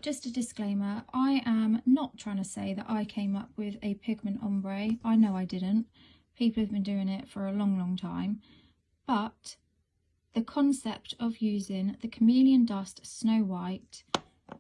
just a disclaimer, I am not trying to say that I came up with a pigment ombre. I know I didn't. People have been doing it for a long time. But the concept of using the Chameleon Dust Snow White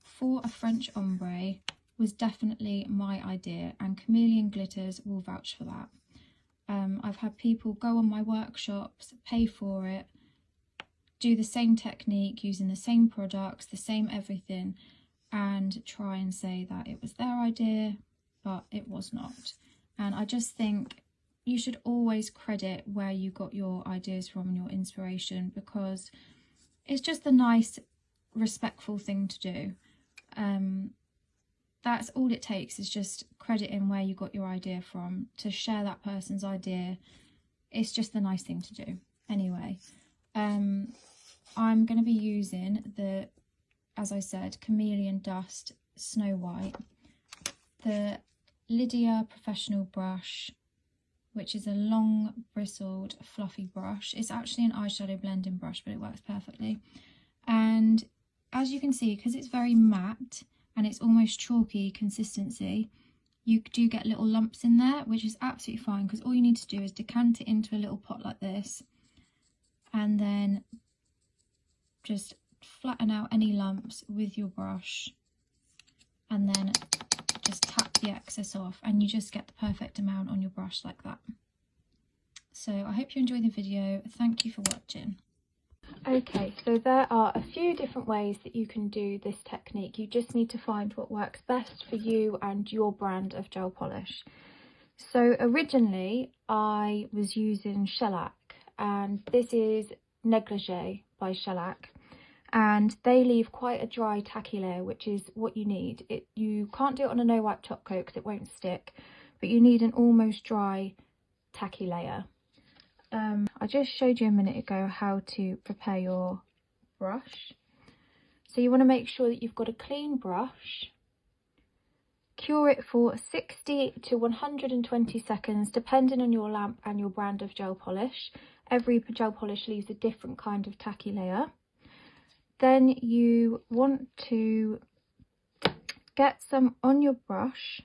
for a French ombre was definitely my idea, and Chameleon Glitters will vouch for that. I've had people go on my workshops, pay for it, do the same technique using the same products, the same everything, and try and say that it was their idea, but it was not. And I just think you should always credit where you got your ideas from and your inspiration, because it's just a nice, respectful thing to do. That's all it takes, is just crediting where you got your idea from, to share that person's idea. It's just the nice thing to do. Anyway, I'm going to be using the, as I said, Chameleon Dust Snow White, the Lydia Professional brush, which is a long bristled fluffy brush. It's actually an eyeshadow blending brush, but it works perfectly. And as you can see, because it's very matte and it's almost chalky consistency, you do get little lumps in there, which is absolutely fine, because all you need to do is decant it into a little pot like this, and then just flatten out any lumps with your brush, and then just tap the excess off, and you just get the perfect amount on your brush like that. So I hope you enjoy the video. Thank you for watching. Okay, so there are a few different ways that you can do this technique. You just need to find what works best for you and your brand of gel polish. So originally I was using shellac, and this is Negligee by Shellac, and they leave quite a dry tacky layer, which is what you need. You can't do it on a no wipe top coat because it won't stick, but you need an almost dry tacky layer. I just showed you a minute ago how to prepare your brush. So you want to make sure that you've got a clean brush. Cure it for 60 to 120 seconds, depending on your lamp and your brand of gel polish. Every gel polish leaves a different kind of tacky layer. Then you want to get some on your brush.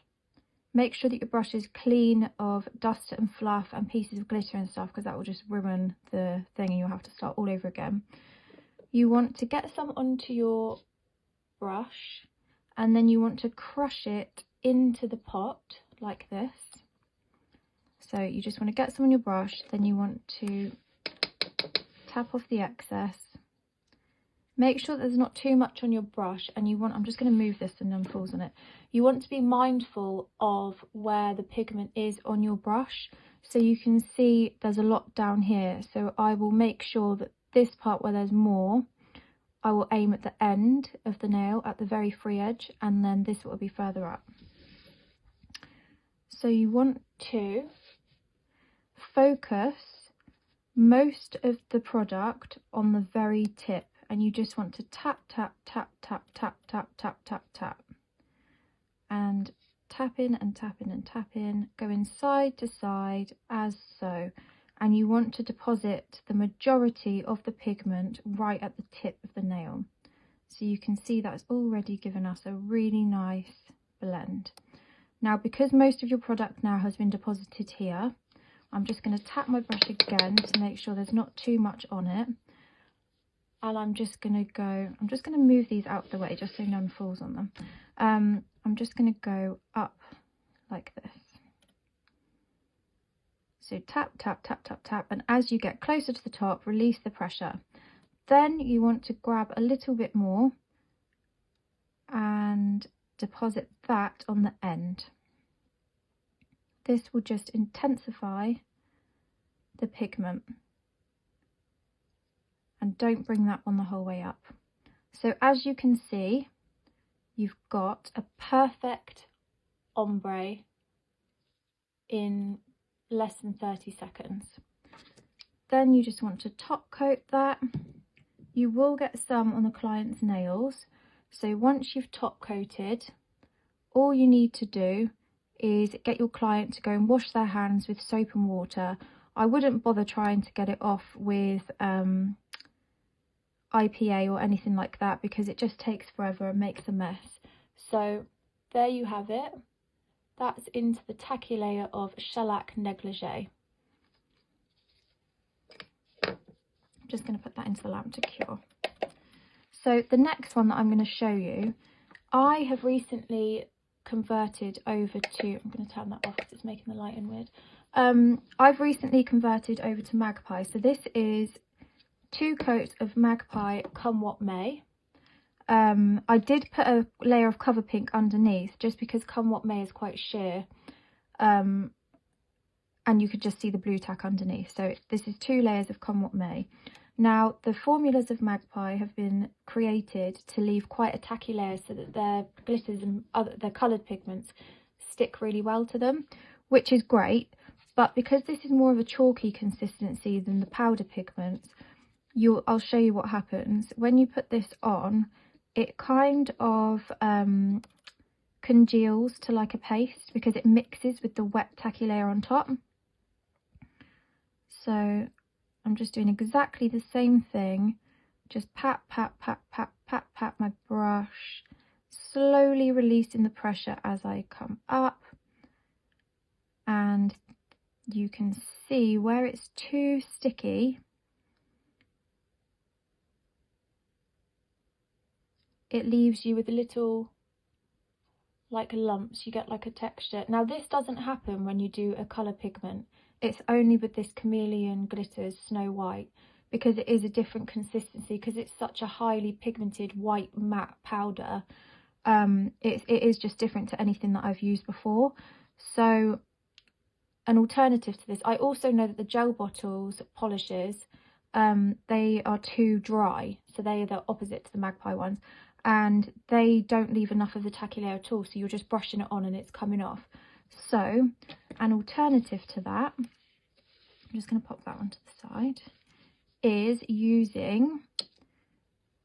Make sure that your brush is clean of dust and fluff and pieces of glitter and stuff, because that will just ruin the thing and you'll have to start all over again. You want to get some onto your brush, and then you want to crush it into the pot like this. So you just want to get some on your brush, then you want to tap off the excess. Make sure there's not too much on your brush, and I'm just going to move this so none falls on it. You want to be mindful of where the pigment is on your brush. So you can see there's a lot down here. So I will make sure that this part where there's more, I will aim at the end of the nail at the very free edge, and then this will be further up. So you want to focus most of the product on the very tip, and you just want to tap, tap, tap, tap, tap, tap, tap, tap, tap, and tap in and tap in and tap in, going side to side as so. And you want to deposit the majority of the pigment right at the tip of the nail. So you can see that's already given us a really nice blend. Now, because most of your product now has been deposited here, I'm just going to tap my brush again to make sure there's not too much on it. And I'm just going to move these out of the way just so none falls on them. I'm just going to go up like this. So tap, tap, tap, tap, tap. And as you get closer to the top, release the pressure. Then you want to grab a little bit more and deposit that on the end. This will just intensify the pigment. And don't bring that one the whole way up. So as you can see, you've got a perfect ombre in less than 30 seconds. Then you just want to top coat that. You will get some on the client's nails. So once you've top coated, all you need to do is get your client to go and wash their hands with soap and water. I wouldn't bother trying to get it off with IPA or anything like that, because it just takes forever and makes a mess. So there you have it. That's into the tacky layer of Shellac Negligee. I'm just going to put that into the lamp to cure. So the next one that I'm going to show you, I have recently converted over to, I'm going to turn that off because it's making the lighting weird. I've recently converted over to Magpie. So this is 2 coats of Magpie Come What May. I did put a layer of Cover Pink underneath just because Come What May is quite sheer. And you could just see the blue tack underneath. So this is 2 layers of Come What May. Now, the formulas of Magpie have been created to leave quite a tacky layer so that their glitters and their coloured pigments stick really well to them, which is great. But because this is more of a chalky consistency than the powder pigments, I'll show you what happens. When you put this on, it kind of congeals to like a paste because it mixes with the wet tacky layer on top. So I'm just doing exactly the same thing, just pat, pat, pat, pat, pat, pat my brush, slowly releasing the pressure as I come up. And you can see where it's too sticky, it leaves you with little like lumps, you get like a texture. Now this doesn't happen when you do a colour pigment, it's only with this Chameleon Glitters Snow White, because it is a different consistency, because it's such a highly pigmented white matte powder. It is just different to anything that I've used before. So an alternative to this, I also know that the gel bottles polishes, they are too dry, so they are the opposite to the Magpie ones, and they don't leave enough of the tacky layer at all, so you're just brushing it on and it's coming off. So an alternative to that, I'm just going to pop that one to the side, is using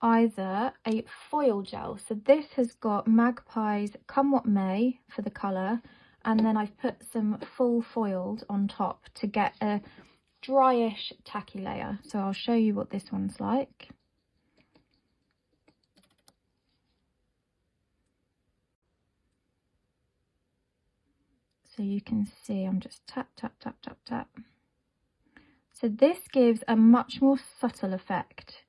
either a foil gel. So this has got Magpie's Come What May for the colour, and then I've put some full foiled on top to get a dryish tacky layer. So I'll show you what this one's like. So you can see I'm just tap, tap, tap, tap, tap. So this gives a much more subtle effect.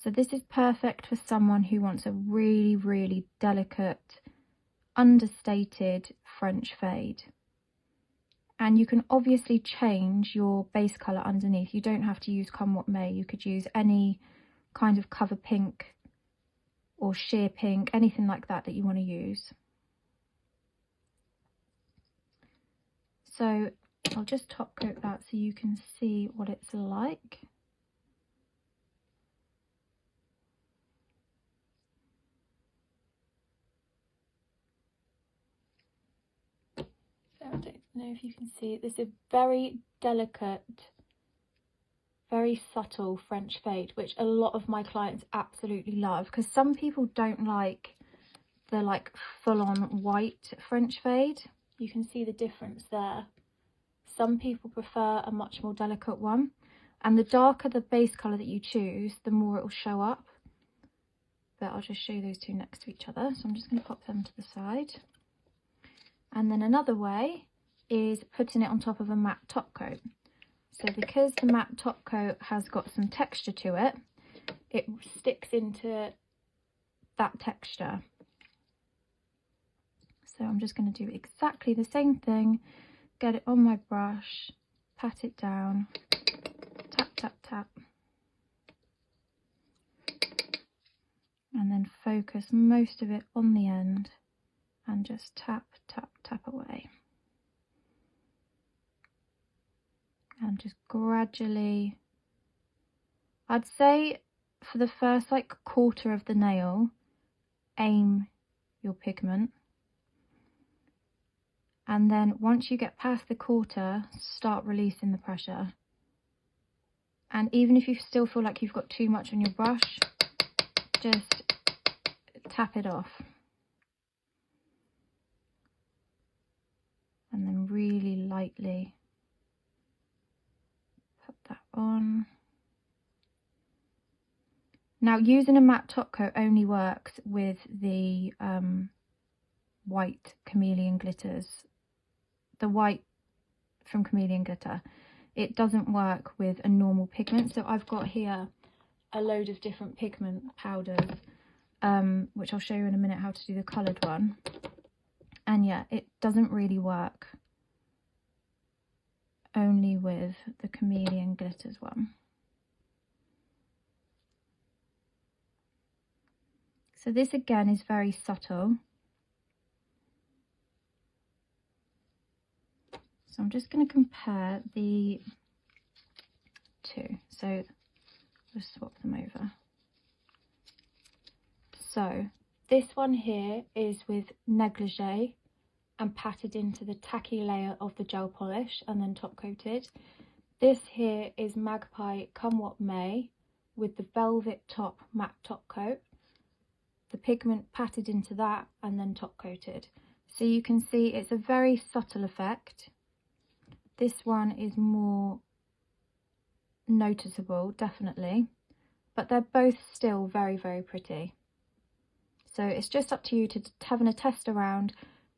So this is perfect for someone who wants a really, really delicate, understated French fade. And you can obviously change your base colour underneath. You don't have to use Come What May. You could use any kind of cover pink or sheer pink, anything like that that you want to use. So I'll just top coat that so you can see what it's like. So I don't know if you can see it. This is a very delicate, very subtle French fade, which a lot of my clients absolutely love, because some people don't like the like full-on white French fade. You can see the difference there. Some people prefer a much more delicate one, and the darker the base colour that you choose, the more it will show up. But I'll just show you those two next to each other. So I'm just going to pop them to the side. And then another way is putting it on top of a matte top coat. So because the matte top coat has got some texture to it, it sticks into that texture. So I'm just going to do exactly the same thing, get it on my brush, pat it down, tap, tap, tap, and then focus most of it on the end and just tap, tap, tap away. And just gradually, I'd say for the first like quarter of the nail, aim your pigment. And then once you get past the quarter, start releasing the pressure. And even if you still feel like you've got too much on your brush, just tap it off. And then really lightly put that on. Now, using a matte top coat only works with the white Chameleon glitters. The white from Chameleon Glitter. It doesn't work with a normal pigment. So I've got here a load of different pigment powders, which I'll show you in a minute how to do the coloured one. And yeah, it doesn't really work only with the Chameleon Glitters one. So this again is very subtle. So I'm just going to compare the two. So just swap them over. So this one here is with negligee and patted into the tacky layer of the gel polish and then top coated. This here is Magpie Come What May with the velvet top matte top coat. The pigment patted into that and then top coated. So you can see it's a very subtle effect. This one is more noticeable, definitely, but they're both still very, very pretty. So it's just up to you to having a test around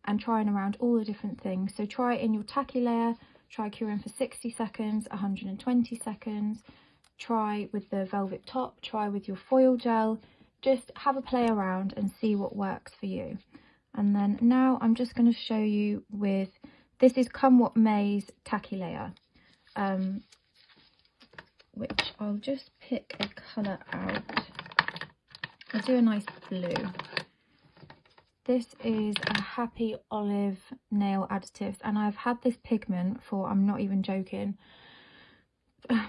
and trying around all the different things. So try it in your tacky layer, try curing for 60 seconds, 120 seconds, try with the velvet top, try with your foil gel, just have a play around and see what works for you. And then now I'm just going to show you with, this is Come What May's tacky layer, which I'll just pick a colour out. I'll do a nice blue. This is a Happy Olive Nail Additives, and I've had this pigment for, I'm not even joking,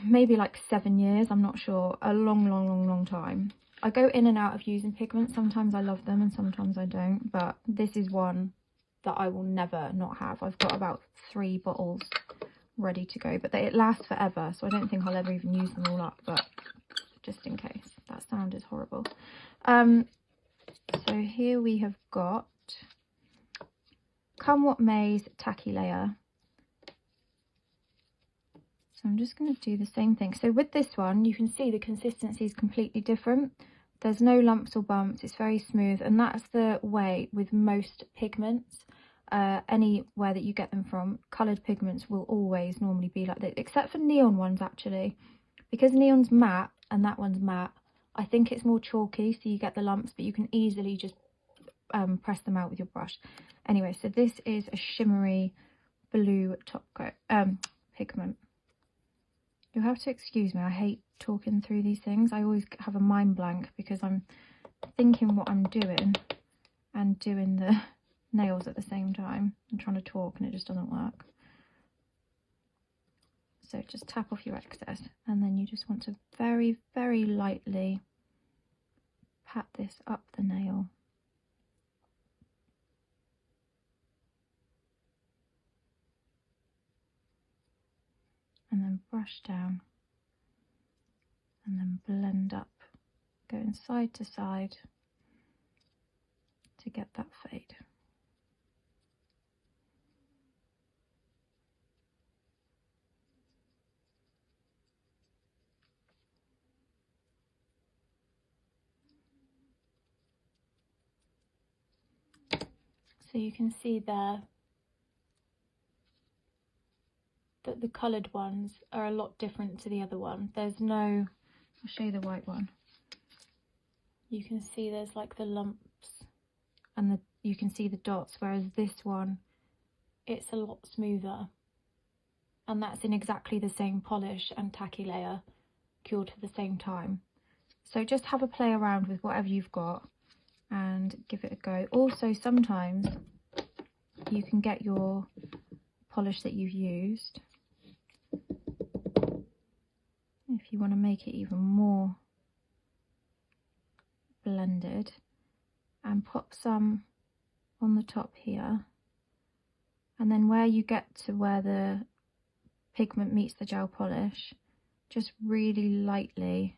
maybe like 7 years, I'm not sure, a long time. I go in and out of using pigments. Sometimes I love them and sometimes I don't, but this is one that I will never not have. I've got about 3 bottles ready to go, but it lasts forever, so I don't think I'll ever even use them all up, but just in case. That sound is horrible. So here we have got Come What May's tacky layer. So I'm just going to do the same thing. So with this one, you can see the consistency is completely different. There's no lumps or bumps. It's very smooth, and that's the way with most pigments. Anywhere that you get them from, coloured pigments will always normally be like this, except for neon ones actually. Because neon's matte and that one's matte, I think it's more chalky, so you get the lumps, but you can easily just press them out with your brush. Anyway, so this is a shimmery blue top coat pigment. You'll have to excuse me, I hate talking through these things. I always have a mind blank because I'm thinking what I'm doing and doing the nails at the same time. I'm trying to talk and it just doesn't work. So just tap off your excess, and then you just want to very, very lightly pat this up the nail. And then brush down and then blend up, going side to side to get that fade. So you can see there that the coloured ones are a lot different to the other one. There's no, I'll show you the white one. You can see there's like the lumps and you can see the dots, whereas this one, it's a lot smoother. And that's in exactly the same polish and tacky layer, cured at the same time. So just have a play around with whatever you've got and give it a go. Also, sometimes you can get your polish that you've used, if you want to make it even more blended, and pop some on the top here, and then where you get to where the pigment meets the gel polish, just really lightly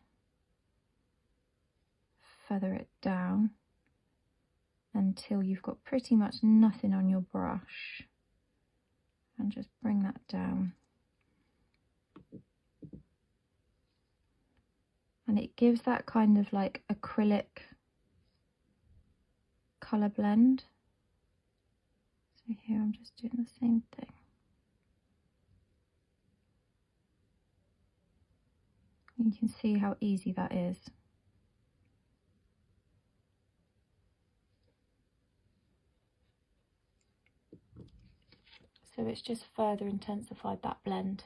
feather it down until you've got pretty much nothing on your brush, and just bring that down. and it gives that kind of like acrylic colour blend. So here I'm just doing the same thing. You can see how easy that is. So it's just further intensified that blend.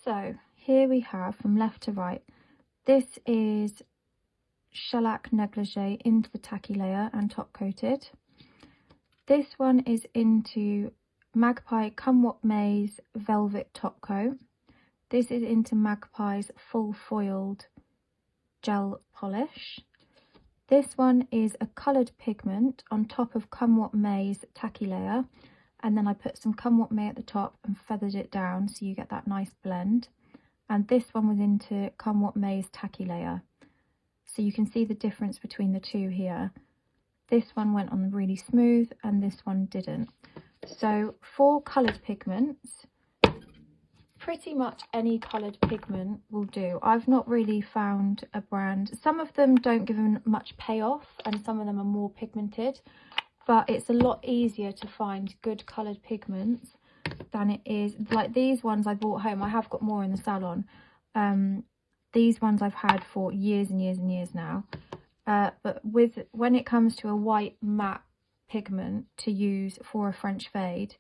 So here we have, from left to right, this is shellac negligee into the tacky layer and top coated. This one is into Magpie Come What May's velvet top coat. This is into Magpie's full foiled gel polish. This one is a coloured pigment on top of Come What May's tacky layer, and then I put some Come What May at the top and feathered it down so you get that nice blend. And this one was into Come What May's tacky layer. So you can see the difference between the two here. This one went on really smooth and this one didn't. So for coloured pigments, pretty much any coloured pigment will do. I've not really found a brand. Some of them don't give them much payoff and some of them are more pigmented, but it's a lot easier to find good coloured pigments than it is like these ones I bought home. I have got more in the salon. These ones I've had for years and years and years now. But when it comes to a white matte pigment to use for a French fade,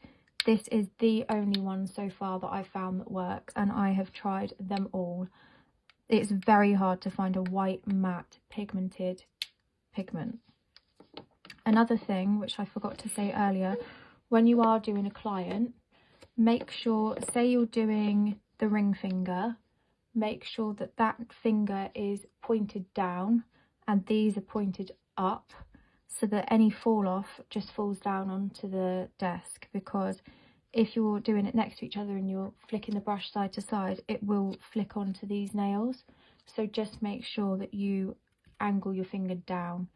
this is the only one so far that I've found that works, and I have tried them all. It's very hard to find a white matte pigmented pigment. Another thing which I forgot to say earlier, when you are doing a client, make sure, say you're doing the ring finger, make sure that that finger is pointed down and these are pointed up, so that any fall off just falls down onto the desk, because if you're doing it next to each other and you're flicking the brush side to side, it will flick onto these nails. So just make sure that you angle your finger down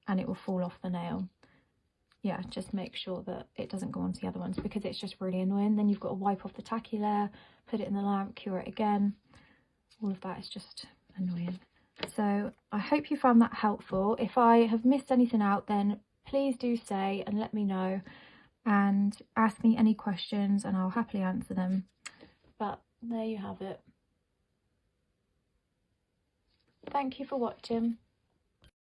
and it will fall off the nail. Yeah, just make sure that it doesn't go onto the other ones, because it's just really annoying. Then you've got to wipe off the tacky layer, put it in the lamp, cure it again. All of that is just annoying. So I hope you found that helpful. If I have missed anything out, then please do say and let me know, and ask me any questions and I'll happily answer them. But there you have it. Thank you for watching.